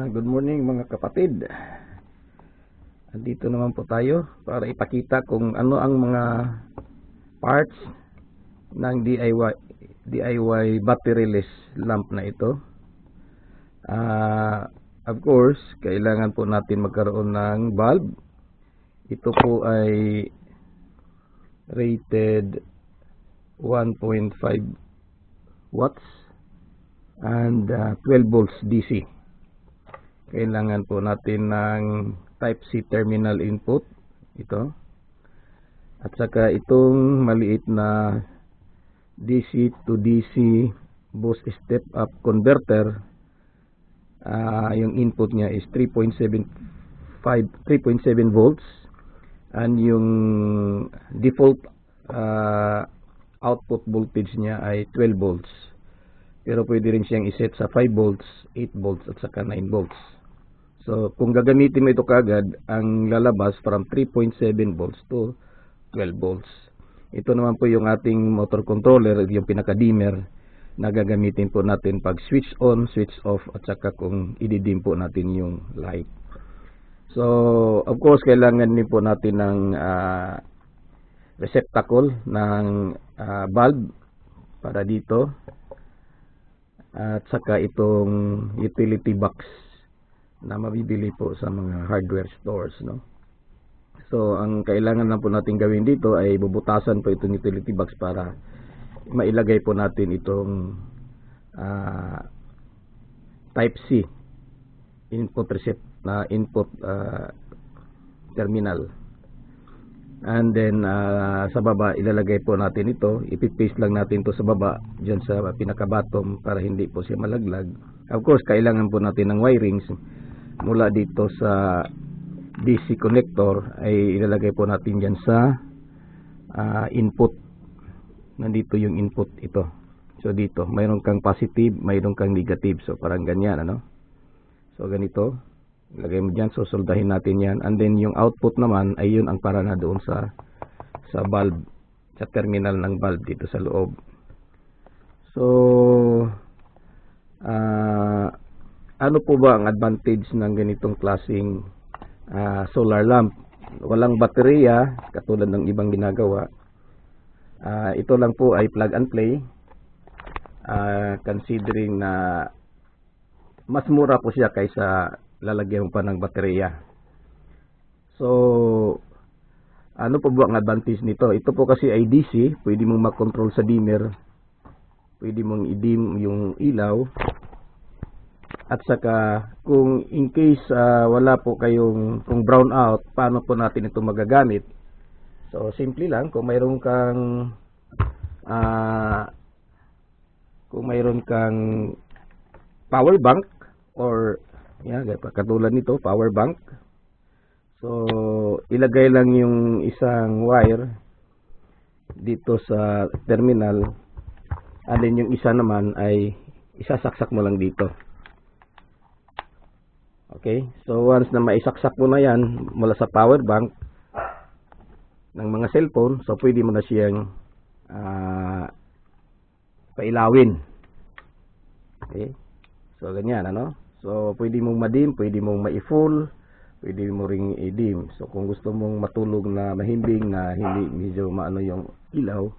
Good morning mga kapatid. Andito naman po tayo para ipakita kung ano ang mga parts ng DIY batteryless lamp na ito. Of course, kailangan po natin magkaroon ng bulb. Ito po ay rated 1.5 watts and 12 volts DC. Kailangan po natin ng type C terminal input ito, at saka itong maliit na DC to DC boost step up converter. Yung input niya is 3.7 volts and yung default output voltage niya ay 12 volts. Pero pwede rin siyang iset sa 5 volts, 8 volts at saka 9 volts. So kung gagamitin mo ito kagad, ang lalabas from 3.7 volts to 12 volts. Ito naman po yung ating motor controller, yung pinaka-dimmer na gagamitin po natin pag switch on, switch off at saka kung i-dim po natin yung light. So of course kailangan din po natin ng receptacle ng bulb para dito, at saka itong utility box na mabibili po sa mga hardware stores, no? So ang kailangan lang po natin gawin dito ay bubutasan po itong utility box para mailagay po natin itong type C input input terminal. And then sa baba ilalagay po natin ito, ipipaste lang natin to sa baba diyan sa pinaka bottom para hindi po siya malaglag. Of course kailangan po natin ng wirings mula dito sa DC connector, ay ilalagay po natin diyan sa input. Nandito yung input ito. So dito mayroon kang positive, mayroon kang negative, so parang ganyan, ano. So ganito ilagay mo dyan, so soldahin natin yan, and then yung output naman ay yun ang para na doon sa bulb, sa terminal ng bulb dito sa loob. So ano po ba ang advantage ng ganitong klaseng solar lamp? Walang baterya katulad ng ibang ginagawa. Ito lang po ay plug and play, considering na mas mura po siya kaysa lalagyan mo pa ng baterya. So ano po ba ang advantage nito? Ito po kasi ay DC, pwede mong makontrol sa dimmer, pwede mong i-dim yung ilaw, at saka kung in case wala po kayong, kung brown out, paano po natin ito magagamit? So simple lang, kung mayroon kang power bank, or katulad nito, power bank, so ilagay lang yung isang wire dito sa terminal, and then yung isa naman ay isasaksak mo lang dito. Okay, so once na maisaksak mo na yan mula sa power bank ng mga cellphone, so pwede mo na siyang pailawin. Okay, so ganyan, ano. So pwede mong ma-dim, pwede mong ma-full, pwede mo ring i-dim. So kung gusto mong matulog na mahimbing, na hindi medyo maano yung ilaw,